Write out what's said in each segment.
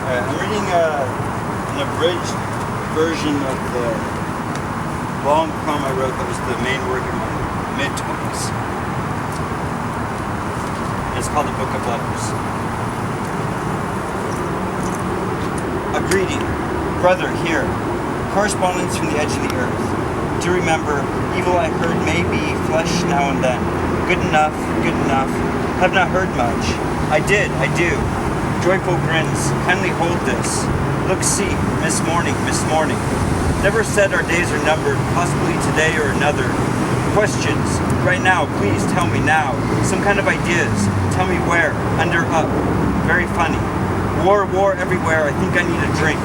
I'm reading an abridged version of the long poem I wrote that was the main work in my mid-20s. It's called The Book of Letters. A greeting, brother, here, correspondence from the edge of the earth. Do remember, evil I heard may be flesh now and then. Good enough, have not heard much. I do. Joyful grins, kindly hold this. Look, see, Miss Morning. Never said our days are numbered, possibly today or another. Questions, right now, please tell me now. Some kind of ideas, tell me where, under, up. Very funny. War everywhere, I think I need a drink.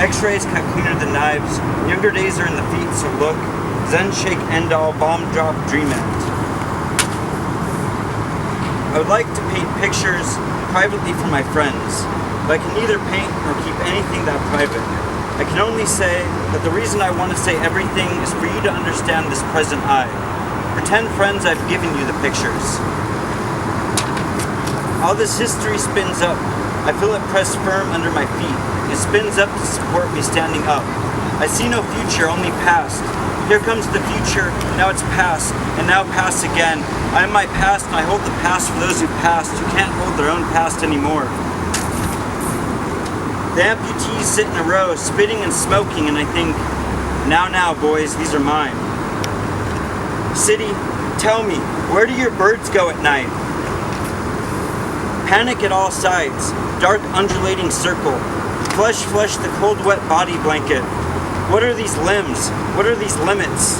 X-rays cut cleaner than knives. Younger days are in the feet, so look. Zen shake end all, bomb drop, dream end. I would like to paint pictures privately for my friends, but I can neither paint nor keep anything that private. I can only say that the reason I want to say everything is for you to understand this present I. Pretend friends I've given you the pictures. All this history spins up. I feel it pressed firm under my feet. It spins up to support me standing up. I see no future, only past. Here comes the future, now it's past, and now past again. I am my past, and I hold the past for those who passed, who can't hold their own past anymore. The amputees sit in a row, spitting and smoking, and I think, now, boys, these are mine. City, tell me, where do your birds go at night? Panic at all sides, dark undulating circle. Flesh, the cold wet body blanket. What are these limbs? What are these limits?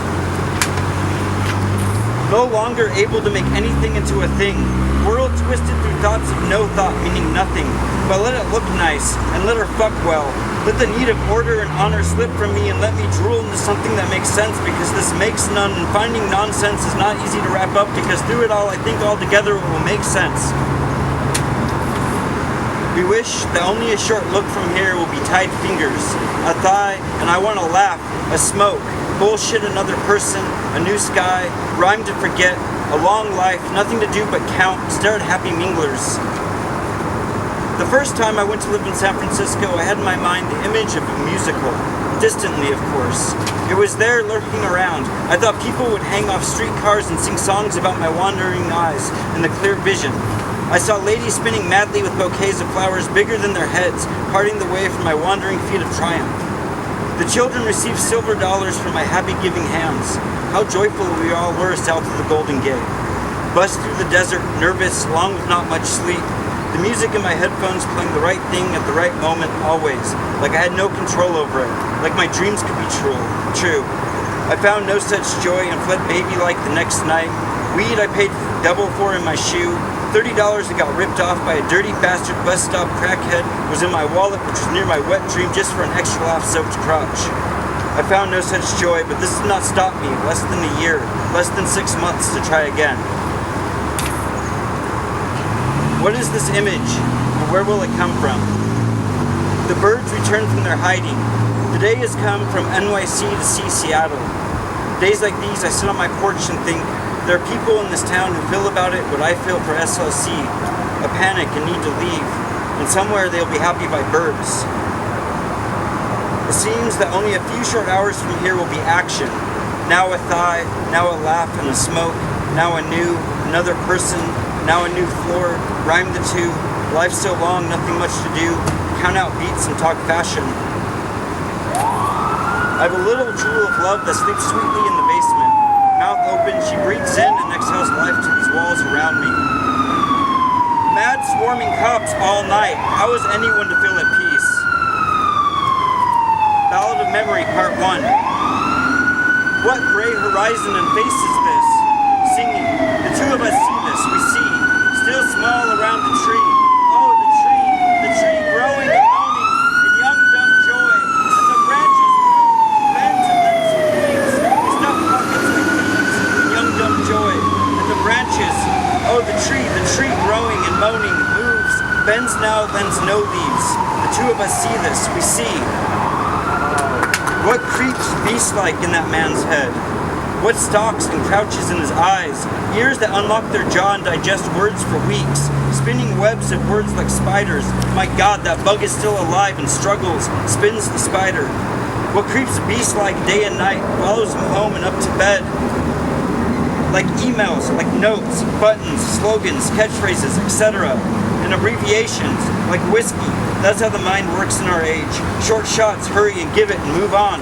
No longer able to make anything into a thing. World twisted through thoughts of no thought, meaning nothing. But let it look nice, and let her fuck well. Let the need of order and honor slip from me, and let me drool into something that makes sense, because this makes none, and finding nonsense is not easy to wrap up, because through it all I think altogether it will make sense. We wish that only a short look from here will be tied fingers, a thigh, and I want to laugh, a smoke, bullshit another person, a new sky, rhyme to forget, a long life, nothing to do but count, stare at happy minglers. The first time I went to live in San Francisco, I had in my mind the image of a musical, distantly of course. It was there lurking around. I thought people would hang off streetcars and sing songs about my wandering eyes and the clear vision. I saw ladies spinning madly with bouquets of flowers bigger than their heads, parting the way for my wandering feet of triumph. The children received silver dollars from my happy-giving hands. How joyful we all were south of the Golden Gate. Bust through the desert, nervous, long with not much sleep. The music in my headphones playing the right thing at the right moment, always. Like I had no control over it. Like my dreams could be true. I found no such joy and fled baby-like the next night. Weed I paid double for in my shoe. $30 that got ripped off by a dirty bastard bus stop crackhead was in my wallet, which was near my wet dream just for an extra laugh-soaked crotch. I found no such joy, but this did not stop me. Less than a year, less than 6 months to try again. What is this image, and where will it come from? The birds return from their hiding. The day has come from NYC to see Seattle. Days like these, I sit on my porch and think, there are people in this town who feel about it what I feel for SLC, a panic and need to leave, and somewhere they'll be happy by birds. It seems that only a few short hours from here will be action. Now a thigh, now a laugh and a smoke, now another person, now a new floor, rhyme the two, life so long, nothing much to do, count out beats and talk fashion. I have a little jewel of love that sleeps sweetly in the basement. Mouth open, she breathes in and exhales life to these walls around me. Mad swarming cops all night. How is anyone to feel at peace? Ballad of Memory, Part 1. What gray horizon and face is this? Singing. The two of us see this, we see. Still small around the tree. Oh, the tree growing and moaning in young dumb joy. And the branches move, bend to lend some wings. We stuff pockets with leaves in young dumb joy. And the branches, oh, the tree growing and moaning, moves, bends now, lends no leaves. The two of us see this, we see. What creeps beast-like in that man's head? What stalks and crouches in his eyes? Ears that unlock their jaw and digest words for weeks. Spinning webs of words like spiders. My God, that bug is still alive and struggles, spins the spider. What creeps beast-like day and night, follows him home and up to bed. Like emails, like notes, buttons, slogans, catchphrases, etc. And abbreviations, like whiskey. That's how the mind works in our age. Short shots, hurry and give it and move on.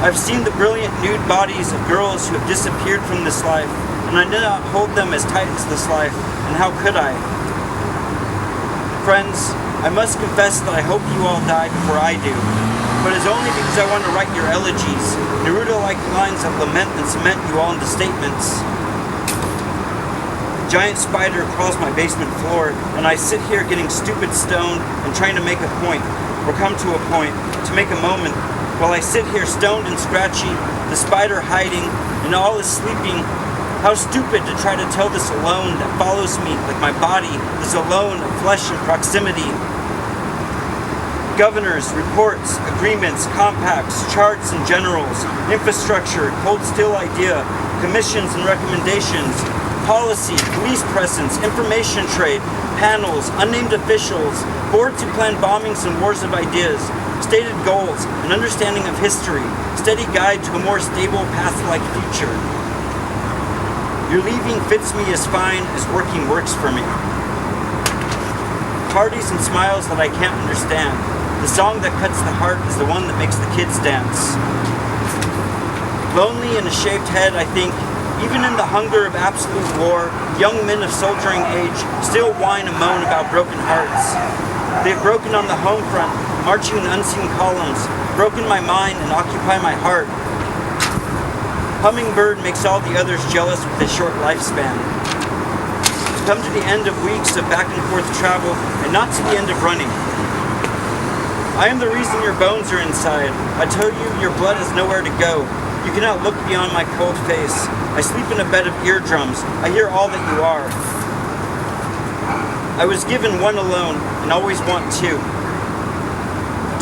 I've seen the brilliant nude bodies of girls who have disappeared from this life, and I did not hold them as tight as this life, and how could I? Friends, I must confess that I hope you all die before I do, but it's only because I want to write your elegies, Naruto-like lines that lament and cement you all into statements. A giant spider crawls my basement floor, and I sit here getting stupid stoned and trying to make a point, or come to a point, to make a moment. While I sit here stoned and scratchy, the spider hiding, and all is sleeping. How stupid to try to tell this alone that follows me like my body, this alone of flesh and proximity. Governors, reports, agreements, compacts, charts and generals, infrastructure, cold still idea, commissions and recommendations, policy, police presence, information trade, panels, unnamed officials, boards who plan bombings and wars of ideas, stated goals, an understanding of history, steady guide to a more stable path-like future. Your leaving fits me as fine as working works for me. Parties and smiles that I can't understand. The song that cuts the heart is the one that makes the kids dance. Lonely and a shaved head, I think, even in the hunger of absolute war, young men of soldiering age still whine and moan about broken hearts. They've broken on the home front, marching in unseen columns, broken my mind and occupy my heart. Hummingbird makes all the others jealous with his short lifespan. Come to the end of weeks of back and forth travel, and not to the end of running. I am the reason your bones are inside. I tell you, your blood has nowhere to go. You cannot look beyond my cold face. I sleep in a bed of eardrums. I hear all that you are. I was given one alone, and always want two.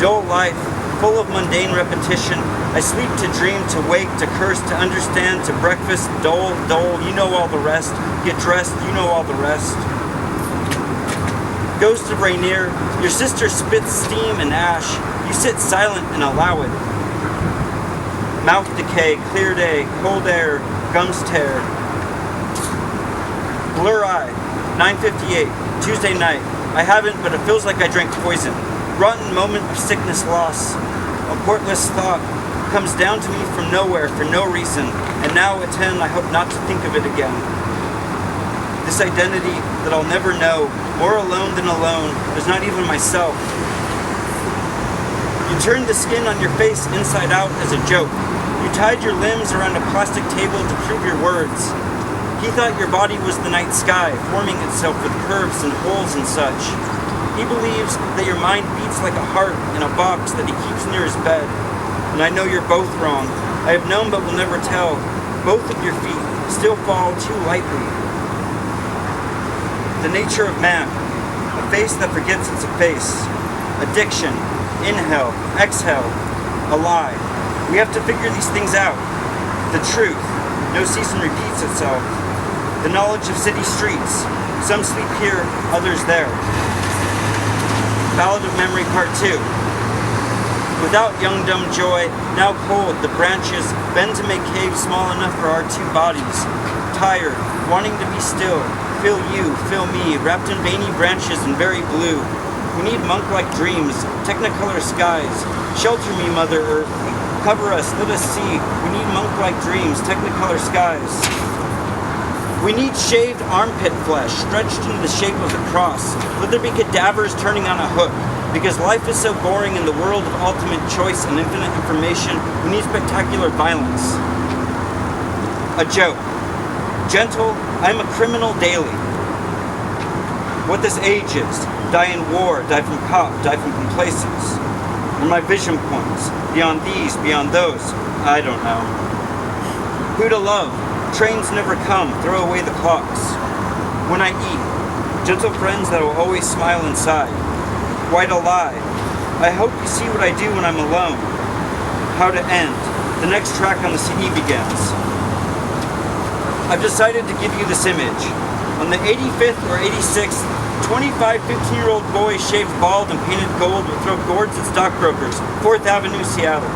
Dull life, full of mundane repetition. I sleep to dream, to wake, to curse, to understand, to breakfast, dole, you know all the rest. Get dressed, you know all the rest. Ghost of Rainier, your sister spits steam and ash. You sit silent and allow it. Mouth decay, clear day, cold air, gums tear. Blur eye, 9:58, Tuesday night. I haven't, but it feels like I drank poison. Rotten moment of sickness loss. A portless thought comes down to me from nowhere for no reason, and now at 10 I hope not to think of it again. This identity that I'll never know, more alone than alone, is not even myself. You turned the skin on your face inside out as a joke. You tied your limbs around a plastic table to prove your words. He thought your body was the night sky, forming itself with curves and holes and such. He believes that your mind beats like a heart in a box that he keeps near his bed. And I know you're both wrong. I have known but will never tell. Both of your feet still fall too lightly. The nature of man. A face that forgets it's a face. Addiction. Inhale. Exhale. A lie. We have to figure these things out. The truth. No season repeats itself. The knowledge of city streets. Some sleep here, others there. Ballad of Memory Part 2. Without young dumb joy, now cold, the branches bend to make caves small enough for our two bodies. Tired, wanting to be still. Feel you, feel me, wrapped in veiny branches and very blue. We need monk-like dreams, technicolor skies. Shelter me, Mother Earth. Cover us, let us see. We need monk-like dreams, technicolor skies. We need shaved armpit flesh, stretched into the shape of the cross. Let there be cadavers turning on a hook. Because life is so boring in the world of ultimate choice and infinite information, we need spectacular violence. A joke. Gentle, I am a criminal daily. What this age is, die in war, die from cop, die from complacence. Or my vision points, beyond these, beyond those, I don't know. Who to love? Trains never come, throw away the clocks. When I eat, gentle friends that will always smile inside. Quite a lie. I hope you see what I do when I'm alone. How to end. The next track on the CD begins. I've decided to give you this image. On the 85th or 86th, 25 15-year-old boys shaved bald and painted gold would throw gourds at stockbrokers, 4th Avenue, Seattle.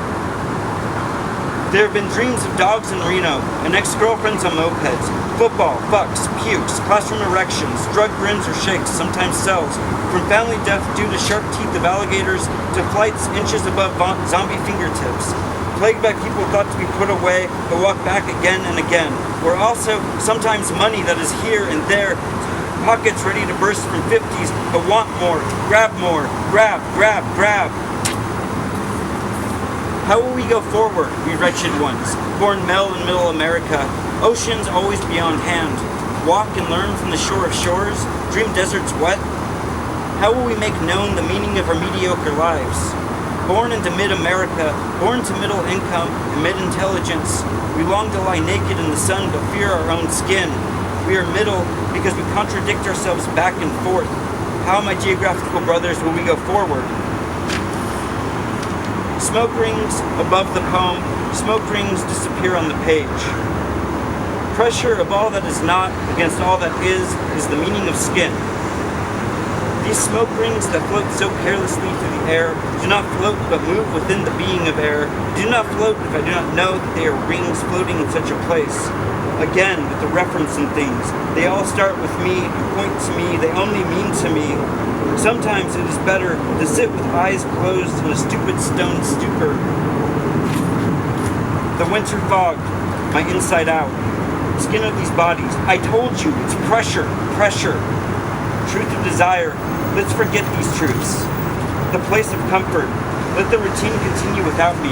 There have been dreams of dogs in Reno and ex-girlfriends on mopeds, football, fucks, pukes, classroom erections, drug grins or shakes, sometimes cells, from family death due to sharp teeth of alligators to flights inches above zombie fingertips. Plagued by people thought to be put away but walk back again and again. Or also sometimes money that is here and there, pockets ready to burst from 50s but want more, grab, grab. How will we go forward, we wretched ones, born male in middle America, oceans always beyond hand, walk and learn from the shore of shores, dream deserts wet? How will we make known the meaning of our mediocre lives? Born into mid-America, born to middle income and mid-intelligence, we long to lie naked in the sun but fear our own skin. We are middle because we contradict ourselves back and forth. How, my geographical brothers, will we go forward? Smoke rings above the poem, smoke rings disappear on the page. Pressure of all that is not against all that is the meaning of skin. These smoke rings that float so carelessly through the air do not float but move within the being of air. Do not float if I do not know that they are rings floating in such a place. Again, with the reference in things, they all start with me and point to me, they only mean to me. Sometimes it is better to sit with eyes closed in a stupid stone stupor. The winter fog, my inside out, skin of these bodies. I told you, it's pressure. Truth and desire, let's forget these truths. The place of comfort, let the routine continue without me.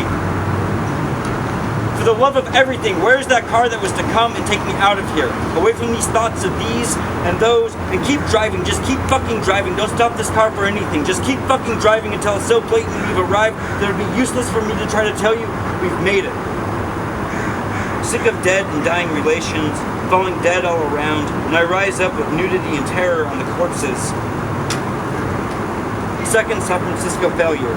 For the love of everything, where is that car that was to come and take me out of here? Away from these thoughts of these and those, and keep driving, just keep fucking driving. Don't stop this car for anything. Just keep fucking driving until it's so blatant we've arrived that it would be useless for me to try to tell you we've made it. Sick of dead and dying relations, falling dead all around, and I rise up with nudity and terror on the corpses. Second San Francisco failure.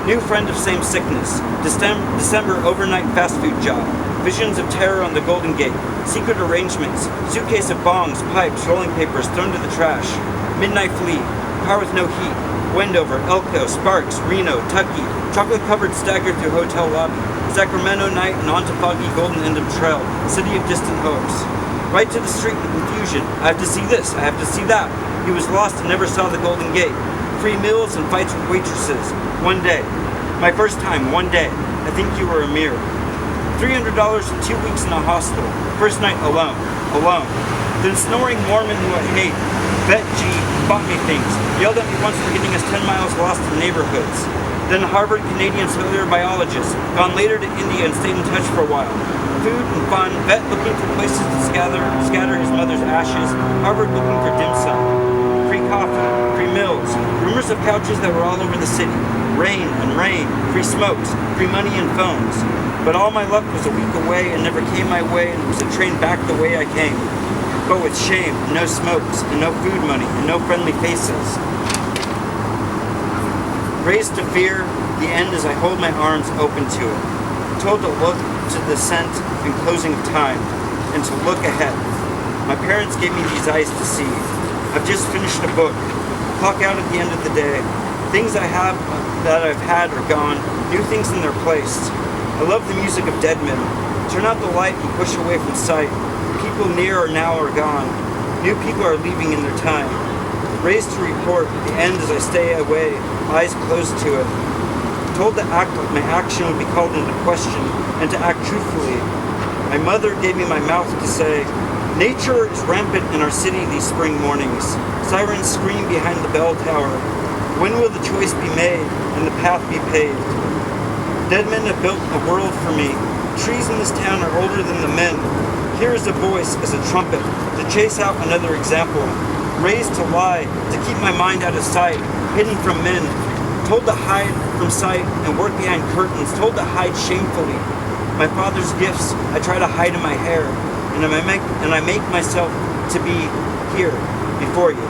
New friend of same sickness. December overnight fast food job. Visions of terror on the Golden Gate. Secret arrangements. Suitcase of bongs, pipes, rolling papers thrown to the trash. Midnight flee. Car with no heat. Wendover, Elko, Sparks, Reno, Tucky. Chocolate-covered stagger through hotel lobby. Sacramento night and onto foggy Golden End of Trail. City of distant hopes. Right to the street in confusion. I have to see this. I have to see that. He was lost and never saw the Golden Gate. Free meals and fights with waitresses. One day. My first time, one day. I think you were a mirror. $300 and 2 weeks in a hospital. First night alone. Then snoring Mormon who I hate. Bet G bought me things. Yelled at me once for getting us 10 miles lost in neighborhoods. Then Harvard Canadian cellular biologist. Gone later to India and stayed in touch for a while. Food and fun. Vet looking for places to scatter his mother's ashes. Harvard looking for dim sum. Free coffee. Free meals. Rumors of couches that were all over the city. Rain and rain. Free smokes. Free money and phones. But all my luck was a week away and never came my way, and it was a train back the way I came. But with shame, and no smokes, and no food money, and no friendly faces. Raised to fear, the end as I hold my arms open to it. Told to look to the descent and closing of time, and to look ahead. My parents gave me these eyes to see. I've just finished a book. Clock out at the end of the day. Things that I've had are gone. New things in their place. I love the music of dead men. Turn out the light and push away from sight. People near or now are gone. New people are leaving in their time. Raised to report the end as I stay away, eyes closed to it. Told to act like my action would be called into question, and to act truthfully. My mother gave me my mouth to say, nature is rampant in our city these spring mornings. Sirens scream behind the bell tower. When will the choice be made and the path be paved? Dead men have built a world for me. Trees in this town are older than the men. Here is a voice as a trumpet to chase out another example. Raised to lie, to keep my mind out of sight, hidden from men. Told to hide from sight and work behind curtains. Told to hide shamefully. My father's gifts I try to hide in my hair, and I make myself to be here before you.